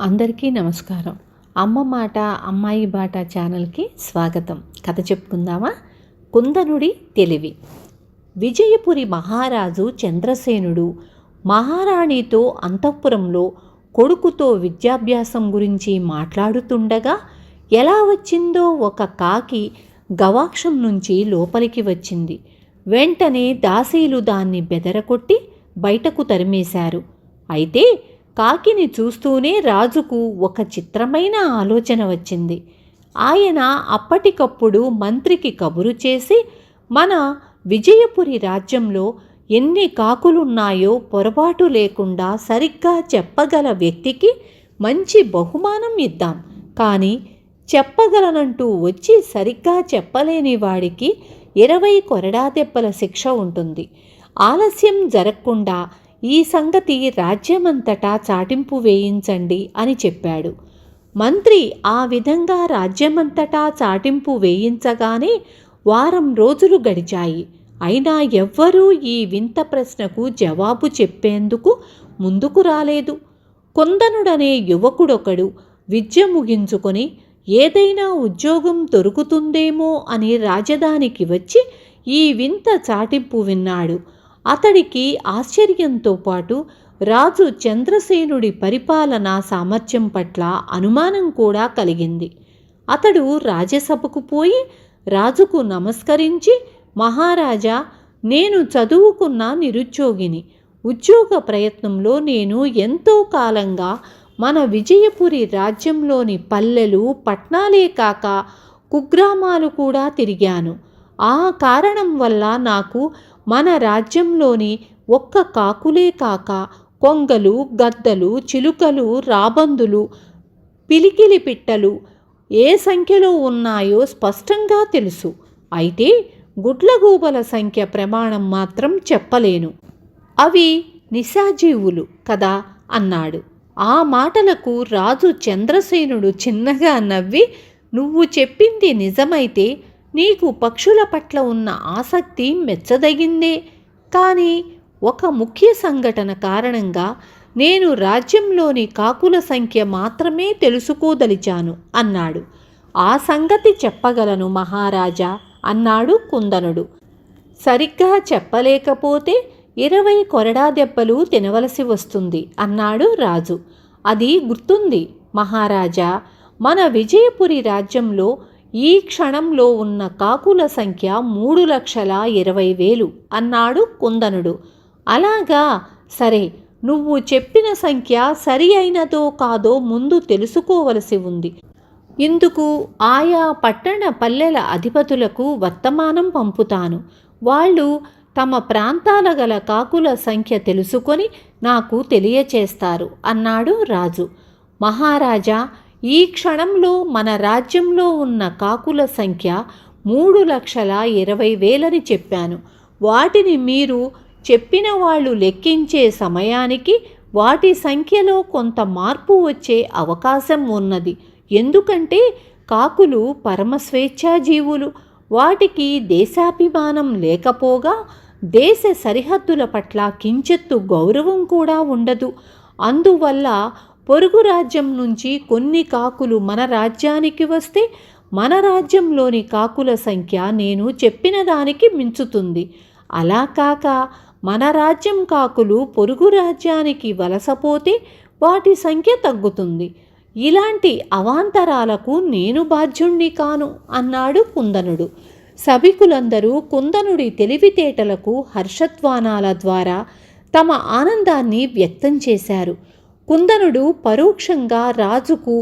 అందరికీ నమస్కారం. అమ్మ మాట అమ్మాయి బాట ఛానల్కి స్వాగతం. కథ చెప్పుకుందామా? కుందనుడి తెలివి. విజయపురి మహారాజు చంద్రసేనుడు మహారాణితో అంతఃపురంలో కొడుకుతో విద్యాభ్యాసం గురించి మాట్లాడుతుండగా ఎలా వచ్చిందో ఒక కాకి గవాక్షం నుంచి లోపలికి వచ్చింది. వెంటనే దాసీలు దాన్ని బెదరకొట్టి బయటకు తరిమేశారు. అయితే కాకిని చూస్తూనే రాజుకు ఒక చిత్రమైన ఆలోచన వచ్చింది. ఆయన అప్పటికప్పుడు మంత్రికి కబురు చేసి, మన విజయపురి రాజ్యంలో ఎన్ని కాకులున్నాయో పొరపాటు లేకుండా సరిగ్గా చెప్పగల వ్యక్తికి మంచి బహుమానం ఇద్దాం. కానీ చెప్పగలనంటూ వచ్చి సరిగ్గా చెప్పలేని వాడికి 20 కొరడా దెబ్బల శిక్ష ఉంటుంది. ఆలస్యం జరగకుండా ఈ సంగతి రాజ్యమంతటా చాటింపు వేయించండి అని చెప్పాడు. మంత్రి ఆ విధంగా రాజ్యమంతటా చాటింపు వేయించగానే వారం రోజులు గడిచాయి. అయినా ఎవ్వరూ ఈ వింత ప్రశ్నకు జవాబు చెప్పేందుకు ముందుకు రాలేదు. కుందనుడనే యువకుడొకడు విద్య ముగించుకొని ఏదైనా ఉద్యోగం దొరుకుతుందేమో అని రాజధానికి వచ్చి ఈ వింత చాటింపు విన్నాడు. అతడికి ఆశ్చర్యంతో పాటు రాజు చంద్రసేనుడి పరిపాలనా సామర్థ్యం పట్ల అనుమానం కూడా కలిగింది. అతడు రాజసభకు పోయి రాజుకు నమస్కరించి, మహారాజా, నేను చదువుకున్న నిరుద్యోగిని. ఉద్యోగ ప్రయత్నంలో నేను ఎంతో కాలంగా మన విజయపురి రాజ్యంలోని పల్లెలు పట్నాలే కాక కుగ్రామాలు కూడా తిరిగాను. ఆ కారణం వల్ల నాకు మన రాజ్యంలోని ఒక్క కాకులే కాక కొంగలు, గద్దలు, చిలుకలు, రాబందులు, పిలికిలి పిట్టలు ఏ సంఖ్యలో ఉన్నాయో స్పష్టంగా తెలుసు. అయితే గుడ్లగూబల సంఖ్య ప్రమాణం మాత్రం చెప్పలేను. అవి నిశాజీవులు కదా అన్నాడు. ఆ మాటలకు రాజు చంద్రసేనుడు చిన్నగా నవ్వి, నువ్వు చెప్పింది నిజమైతే నీకు పక్షుల పట్ల ఉన్న ఆసక్తి మెచ్చదగిందే. కానీ ఒక ముఖ్య సంఘటన కారణంగా నేను రాజ్యంలోని కాకుల సంఖ్య మాత్రమే తెలుసుకోదలిచాను అన్నాడు. ఆ సంగతి చెప్పగలను మహారాజా అన్నాడు కుందనుడు. సరిగ్గా చెప్పలేకపోతే 20 కొరడా దెబ్బలు తినవలసి వస్తుంది అన్నాడు రాజు. అది గుర్తుంది మహారాజా, మన విజయపురి రాజ్యంలో ఈ క్షణంలో ఉన్న కాకుల సంఖ్య 3,20,000 అన్నాడు కుందనుడు. అలాగా, సరే, నువ్వు చెప్పిన సంఖ్య సరి అయినదో కాదో ముందు తెలుసుకోవలసి ఉంది. ఇందుకు ఆయా పట్టణ పల్లెల అధిపతులకు వర్తమానం పంపుతాను. వాళ్ళు తమ ప్రాంతాల గల కాకుల సంఖ్య తెలుసుకొని నాకు తెలియచేస్తారు అన్నాడు రాజు. మహారాజా, ఈ క్షణంలో మన రాజ్యంలో ఉన్న కాకుల సంఖ్య 3,20,000 చెప్పాను. వాటిని మీరు చెప్పిన వాళ్ళు లెక్కించే సమయానికి వాటి సంఖ్యలో కొంత మార్పు వచ్చే అవకాశం ఉన్నది. ఎందుకంటే కాకులు పరమస్వేచ్ఛాజీవులు. వాటికి దేశాభిమానం లేకపోగా దేశ సరిహద్దుల పట్ల కించెత్తు గౌరవం కూడా ఉండదు. అందువల్ల పొరుగు రాజ్యం నుంచి కొన్ని కాకులు మన రాజ్యానికి వస్తే మన రాజ్యంలోని కాకుల సంఖ్య నేను చెప్పిన దానికి మించుతుంది. అలా కాక మన రాజ్యం కాకులు పొరుగు రాజ్యానికి వలసపోతే వాటి సంఖ్య తగ్గుతుంది. ఇలాంటి అవాంతరాలకు నేను బాధ్యుణ్ణి కాను అన్నాడు కుందనుడు. సభికులందరూ కుందనుడి తెలివితేటలకు హర్షధ్వానాల ద్వారా తమ ఆనందాన్ని వ్యక్తం చేశారు. కుందనుడు పరోక్షంగా రాజుకు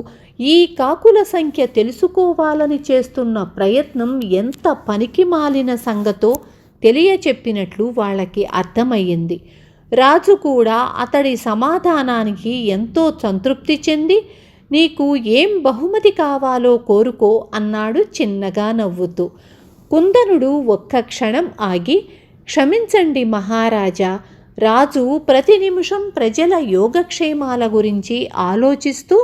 ఈ కాకుల సంఖ్య తెలుసుకోవాలని చేస్తున్న ప్రయత్నం ఎంత పనికిమాలిన సంగతో తెలియచెప్పినట్లు వాళ్ళకి అర్థమయ్యింది. రాజు కూడా అతడి సమాధానానికి ఎంతో సంతృప్తి చెంది, నీకు ఏం బహుమతి కావాలో కోరుకో అన్నాడు చిన్నగా నవ్వుతూ. కుందనుడు ఒక్క క్షణం ఆగి, క్షమించండి మహారాజా, రాజు ప్రతి నిమిషం ప్రజల యోగక్షేమాల గురించి ఆలోచిస్తూ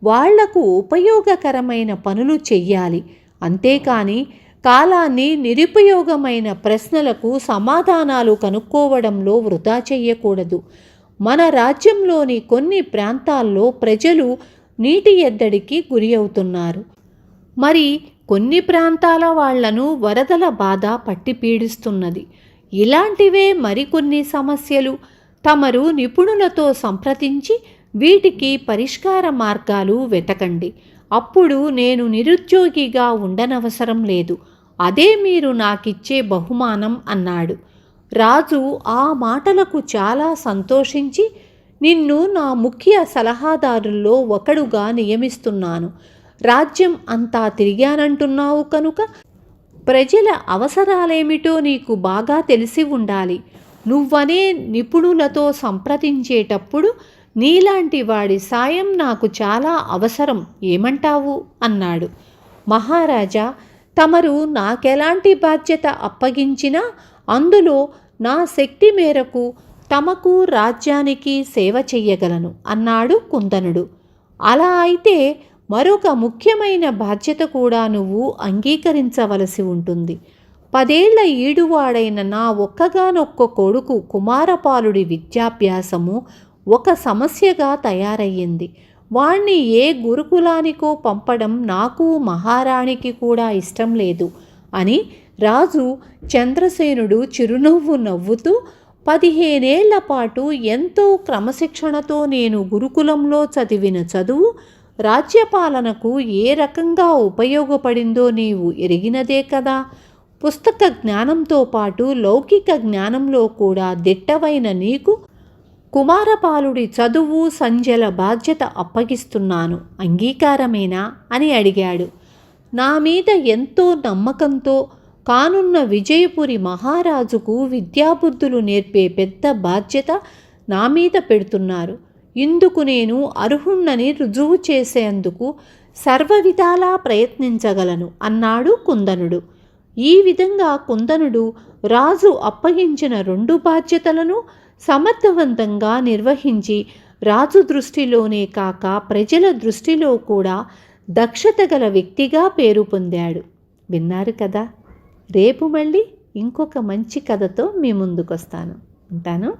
వాళ్లకు ఉపయోగకరమైన పనులు చెయ్యాలి. అంతేకాని కాలాన్ని నిరుపయోగమైన ప్రశ్నలకు సమాధానాలు కనుక్కోవడంలో వృధా చెయ్యకూడదు. మన రాజ్యంలోని కొన్ని ప్రాంతాల్లో ప్రజలు నీటి ఎద్దడికి గురి అవుతున్నారు. మరి కొన్ని ప్రాంతాల వాళ్లను వరదల బాధ పట్టి పీడిస్తున్నది. ఇలాంటివే మరికొన్ని సమస్యలు. తమరు నిపుణులతో సంప్రదించి వీటికి పరిష్కార మార్గాలు వెతకండి. అప్పుడు నేను నిరుద్యోగిగా ఉండనవసరం లేదు. అదే మీరు నాకిచ్చే బహుమానం అన్నాడు. రాజు ఆ మాటలకు చాలా సంతోషించి, నిన్ను నా ముఖ్య సలహాదారుల్లో ఒకడుగా నియమిస్తున్నాను. రాజ్యం అంతా తిరిగానంటున్నావు కనుక ప్రజల అవసరాలేమిటో నీకు బాగా తెలిసి ఉండాలి. నువ్వనే నిపుణులతో సంప్రదించేటప్పుడు నీలాంటి వాడి సాయం నాకు చాలా అవసరం. ఏమంటావు అన్నాడు. మహారాజా, తమరు నాకెలాంటి బాధ్యత అప్పగించినా అందులో నా శక్తి మేరకు తమకు రాజ్యానికి సేవ చెయ్యగలను అన్నాడు కుందనుడు. అలా అయితే మరొక ముఖ్యమైన బాధ్యత కూడా నువ్వు అంగీకరించవలసి ఉంటుంది. 10 ఏళ్ల ఈడువాడైన నా ఒక్కగానొక్క కొడుకు కుమారపాలుడి విద్యాభ్యాసము ఒక సమస్యగా తయారయ్యింది. వాణ్ణి ఏ గురుకులానికో పంపడం నాకు మహారాణికి కూడా ఇష్టం లేదు అని రాజు చంద్రసేనుడు చిరునవ్వు నవ్వుతూ, 15 ఏళ్ల పాటు ఎంతో క్రమశిక్షణతో నేను గురుకులంలో చదివిన చదువు రాజ్యపాలనకు ఏ రకంగా ఉపయోగపడిందో నీవు ఎరిగినదే కదా. పుస్తక జ్ఞానంతో పాటు లౌకిక జ్ఞానంలో కూడా దిట్టవైన నీకు కుమారపాలుడి చదువు సంధ్యల బాధ్యత అప్పగిస్తున్నాను. అంగీకారమేనా అని అడిగాడు. నా మీద ఎంతో నమ్మకంతో కానున్న విజయపురి మహారాజుకు విద్యాబుద్ధులు నేర్పే పెద్ద బాధ్యత నా మీద పెడుతున్నారు. ఇందుకు నేను అర్హుణ్ణని రుజువు చేసేందుకు సర్వవిధాలా ప్రయత్నించగలను అన్నాడు కుందనుడు. ఈ విధంగా కుందనుడు రాజు అప్పగించిన 2 బాధ్యతలను సమర్థవంతంగా నిర్వహించి రాజు దృష్టిలోనే కాక ప్రజల దృష్టిలో కూడా దక్షత గల వ్యక్తిగా పేరు పొందాడు. విన్నారు కదా. రేపు మళ్ళీ ఇంకొక మంచి కథతో మీ ముందుకొస్తాను. ఉంటాను.